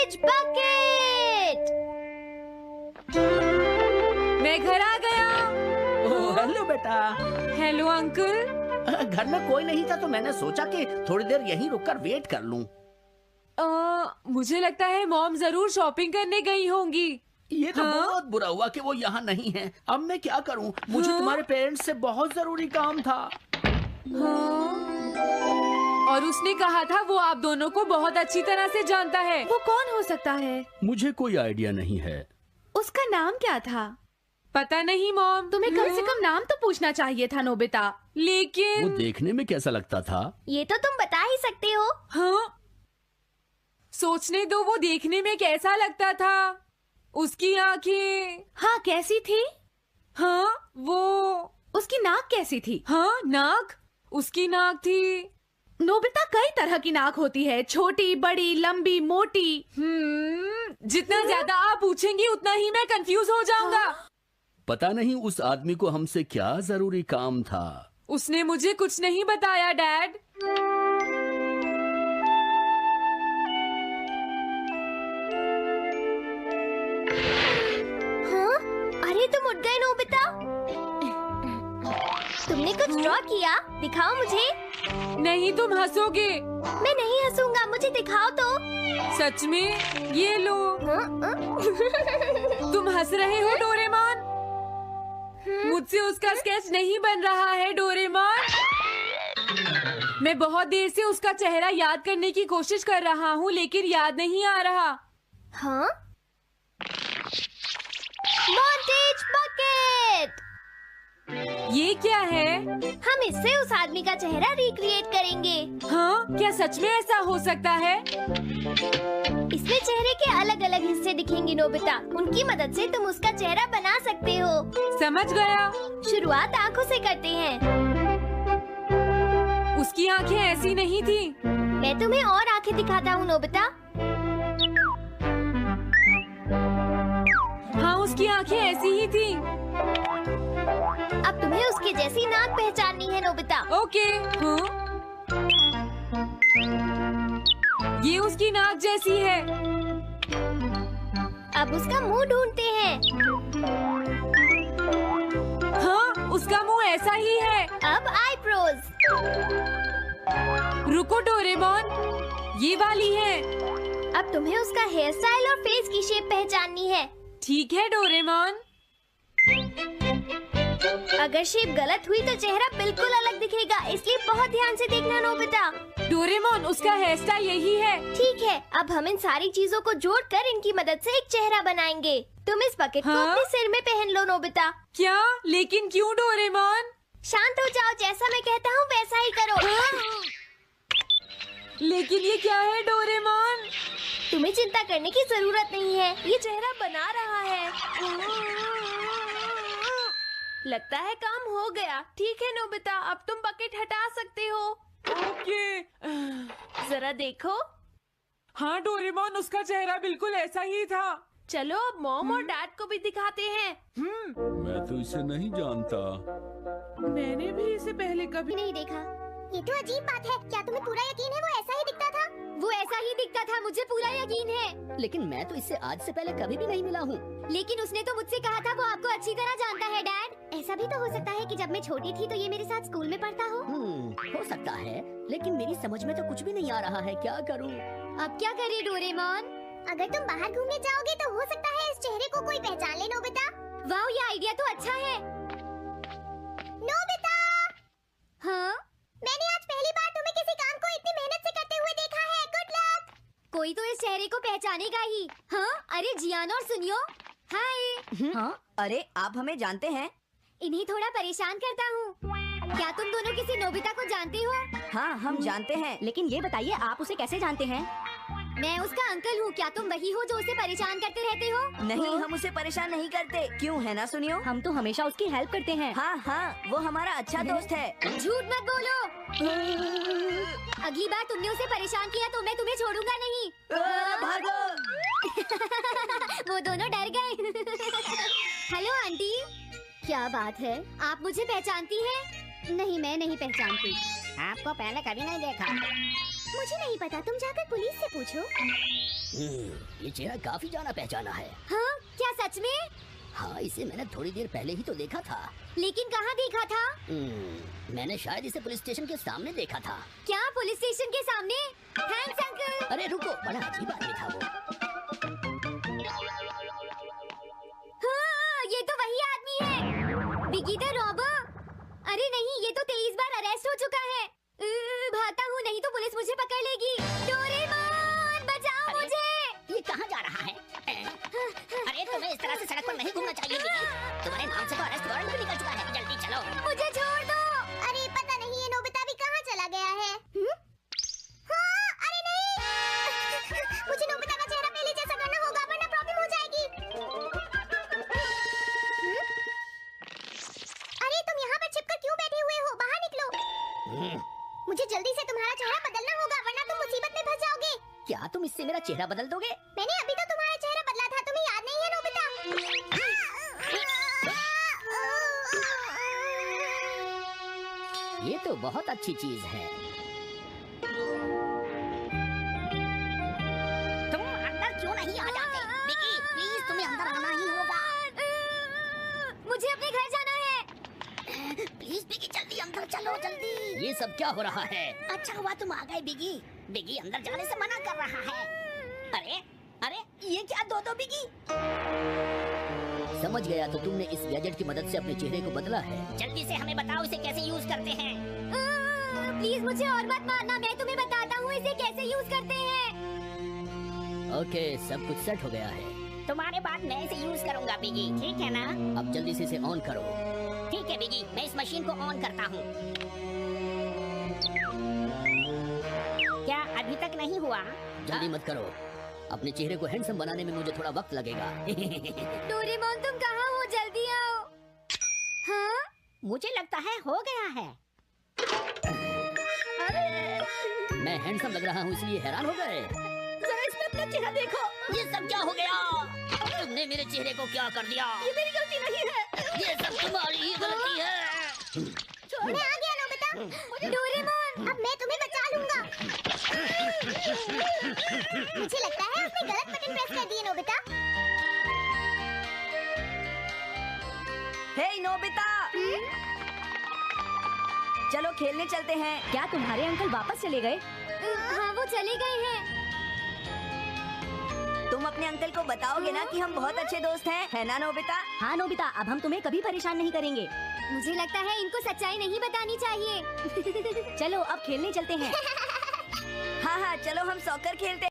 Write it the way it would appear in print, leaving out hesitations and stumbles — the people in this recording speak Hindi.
Montage bucket. मैं घर आ गया। ओह, हेलो बेटा। Hello uncle. घर में कोई नहीं था तो मैंने सोचा कि थोड़ी देर यहीं रुककर वेट कर लूं। मुझे लगता है मॉम जरूर शॉपिंग करने गई होंगी। ये तो हाँ? बहुत बुरा हुआ कि वो यहाँ नहीं है। अब मैं क्या करूं? मुझे तुम्हारे पेरेंट्स से बहुत जरूरी काम था। हाँ? और उसने कहा था वो आप दोनों को बहुत अच्छी तरह से जानता है। वो कौन हो सकता है? मुझे कोई आइडिया नहीं है। उसका नाम क्या था? पता नहीं मॉम। तुम्हें कम से कम नाम तो पूछना चाहिए था नोबिता। वो लेकिन देखने में कैसा लगता था? ये तो तुम बता ही सकते हो। हाँ, सोचने दो वो देखने में कैसा लगता था। उसकी आंखें। हाँ, कैसी थी? हाँ वो। उसकी नाक कैसी थी? हाँ नाक। उसकी नाक थी। नोबिता, कई तरह की नाक होती है, छोटी, बड़ी, लंबी, मोटी। जितना ज्यादा आप पूछेंगी उतना ही मैं कंफ्यूज हो जाऊंगा। पता नहीं उस आदमी को हमसे क्या जरूरी काम था। उसने मुझे कुछ नहीं बताया डैड। हाँ? अरे तुम उठ गए नोबिता। तुमने कुछ ड्रॉ किया? दिखाओ मुझे। नहीं तुम हंसोगे। मैं नहीं हंसूंगा, मुझे दिखाओ तो। सच में? ये लो। हाँ? तुम हंस रहे हो डोरेमोन? मुझसे उसका स्केच नहीं बन रहा है डोरेमोन। मैं बहुत देर से उसका चेहरा याद करने की कोशिश कर रहा हूँ लेकिन याद नहीं आ रहा। हाँ? Montage bucket. ये क्या है? हम इससे उस आदमी का चेहरा रिक्रिएट करेंगे। हाँ, क्या सच में ऐसा हो सकता है? इसमें चेहरे के अलग अलग हिस्से दिखेंगे नोबिता। उनकी मदद से तुम उसका चेहरा बना सकते हो। समझ गया। शुरुआत आँखों से करते हैं। उसकी आंखें ऐसी नहीं थी। मैं तुम्हें और आँखें दिखाता हूँ नोबिता। हाँ, उसकी आंखें ऐसी ही थी। अब तुम्हें उसके जैसी नाक पहचाननी है नोबिता। ओके। हाँ? ये उसकी नाक जैसी है। अब उसका मुंह ढूंढते हैं। हाँ, उसका मुंह ऐसा ही है। अब आईब्रोज। रुको डोरेमोन, ये वाली है। अब तुम्हें उसका हेयर स्टाइल और फेस की शेप पहचाननी है। ठीक है डोरेमोन। अगर शेप गलत हुई तो चेहरा बिल्कुल अलग दिखेगा, इसलिए बहुत ध्यान से देखना नोबिता। डोरेमोन, उसका हेयर स्टाइल यही है। ठीक है, अब हम इन सारी चीजों को जोड़कर इनकी मदद से एक चेहरा बनाएंगे। तुम इस बकेट को हाँ? अपने सिर में पहन लो नोबिता। क्या? लेकिन क्यों डोरेमोन? शांत हो जाओ, जैसा मैं कहता हूँ वैसा ही करो। लेकिन ये क्या है डोरेमोन? तुम्हें चिंता करने की जरूरत नहीं है, ये चेहरा बना रहा है। लगता है काम हो गया। ठीक है नोबिता, अब तुम बकेट हटा सकते हो। ओके। जरा देखो। हाँ डोरेमोन, उसका चेहरा बिल्कुल ऐसा ही था। चलो अब मॉम और डैड को भी दिखाते हैं। मैं तो इसे नहीं जानता। मैंने भी इसे पहले कभी नहीं देखा। ये तो अजीब बात है। क्या तुम्हें पूरा यकीन है वो ऐसा ही दिखता था? वो ऐसा ही दिखता था, मुझे पूरा यकीन है। लेकिन मैं तो इससे आज से पहले कभी भी नहीं मिला हूँ। लेकिन उसने तो मुझसे कहा था वो आपको अच्छी तरह जानता है डैड। ऐसा भी तो हो सकता है कि जब मैं छोटी थी तो ये मेरे साथ स्कूल में पढ़ता हो। हो सकता है, लेकिन मेरी समझ में तो कुछ भी नहीं आ रहा है। क्या करूँ? अब क्या करे डोरेमोन? अगर तुम बाहर घूमने जाओगे तो हो सकता है इस चेहरे को कोई पहचान ले नोबिता। वाह, ये आइडिया तो अच्छा है। नोबिता! हाँ? मैंने आज पहली बार तुम्हें किसी काम को इतनी मेहनत से करते हुए देखा है। Good luck! कोई तो इस चेहरे को पहचानेगा ही। हाँ? अरे जियान और सुनियो। हाय। हाँ? अरे आप हमें जानते हैं? इन्हें थोड़ा परेशान करता हूँ। क्या तुम दोनों किसी नोबिता को जानते हो? हाँ, हम जानते हैं, लेकिन ये बताइए आप उसे कैसे जानते हैं? मैं उसका अंकल हूँ। क्या तुम वही हो जो उसे परेशान करते रहते हो? नहीं, हम उसे परेशान नहीं करते। क्यों, है ना सुनियो? हम तो हमेशा उसकी हेल्प करते हैं। हाँ हाँ, वो हमारा अच्छा दोस्त है। झूठ मत बोलो। अगली बार तुमने उसे परेशान किया तो मैं तुम्हें छोड़ूंगा नहीं। भागो! वो दोनों डर गए। Hello aunty. क्या बात है, आप मुझे पहचानती हैं? नहीं, मैं नहीं पहचानती। आपको पहले कभी नहीं देखा। मुझे नहीं पता, तुम जाकर पुलिस से पूछो। ये चेहरा काफी जाना पहचाना है। हाँ, क्या सच में? हाँ, इसे मैंने थोड़ी देर पहले ही तो देखा था। लेकिन कहाँ देखा था? मैंने शायद इसे पुलिस स्टेशन के सामने देखा था। क्या पुलिस स्टेशन के सामने? Thanks uncle. अरे रुको, बड़ा अजीब आदमी था वो। हाँ, ये तो वही आदमी है, बिगी द रॉबर। अरे नहीं, ये तो 23 बार अरेस्ट हो चुका है। भागता हूँ, नहीं तो पुलिस मुझे पकड़ लेगी। डोरेमोन, बचाओ मुझे। ये कहाँ जा रहा है? अरे तुम्हें इस तरह से सड़क पर नहीं घूमना चाहिए बिगी। तुम्हारे नाम से तो अरेस्ट वारंट भी निकल चुका है। जल्दी चलो। मुझे छोड़ दो। अरे पता नहीं ये नोबिता भी कहाँ चला गया है। हाँ, अरे नहीं। मुझे नोबिता का चेहरा पहले जैसा करना होगा, वरना प्रॉब्लम हो जाएगी। अरे तुम यहाँ पर छिपकर क्यों बैठे हुए हो? बाहर निकलो। मुझे जल्दी से तुम्हारा चेहरा बदलना होगा, वरना तुम मुसीबत में फंस जाओगे। क्या तुम इससे मेरा चेहरा बदल दोगे? मैंने अभी तो तुम्हारा चेहरा बदला था, तुम्हें याद नहीं है नोबिता? ये तो बहुत अच्छी चीज है। तुम अंदर क्यों नहीं आ जाते? बिगी, प्लीज तुम्हें अंदर आना ही होगा। मुझे अपने घर जाना है। प्लीज बिगी, जल्दी अंदर चलो, जल्दी। ये सब क्या हो रहा है? अच्छा हुआ तुम आ गए बिगी। बिगी अंदर जाने से मना कर रहा है। अरे अरे, ये क्या दो बिगी? समझ गया, तो तुमने इस गैजेट की मदद से अपने चेहरे को बदला है। जल्दी से हमें बताओ इसे कैसे यूज करते हैं। प्लीज मुझे और मत मारना, मैं तुम्हें बताता हूँ इसे कैसे यूज करते हैं। ओके, सब कुछ सेट हो गया है। तुम्हारे बाद मैं इसे यूज करूंगा बिगी, ठीक है ना? अब जल्दी से इसे ऑन करो। ठीक है बिगी, मैं इस मशीन को ऑन करता हूँ। क्या अभी तक नहीं हुआ? जल्दी मत करो, अपने चेहरे को हैंडसम बनाने में मुझे थोड़ा वक्त लगेगा। डोरेमोन तुम कहाँ हो? जल्दी आओ। हाँ? मुझे लगता है हो गया है। अरे मैं हैंडसम लग रहा हूँ इसलिए हैरान हो गए। जरा इसमें अपना चेहरा देखो। ये सब क्या हो गया? तुमने मेरे चेहरे को क्या कर दिया? ये मेरी गलती नहीं है, ये सब तुम्हारी ही गलती है। मैं आ गया नोबिता। डोरेमोन, अब मैं तुम्हें बचा लूंगा। मुझे लगता है आपने गलत बटन प्रेस कर दिए नोबिता। हे नोबिता, चलो खेलने चलते हैं। क्या तुम्हारे अंकल वापस चले गए? हाँ, वो चले गए हैं। तुम अपने अंकल को बताओगे ना कि हम बहुत अच्छे दोस्त हैं, है ना नोबिता? हाँ नोबिता, अब हम तुम्हें कभी परेशान नहीं करेंगे। मुझे लगता है इनको सच्चाई नहीं बतानी चाहिए। चलो अब खेलने चलते हैं। हाँ हाँ, चलो हम सॉकर खेलते हैं।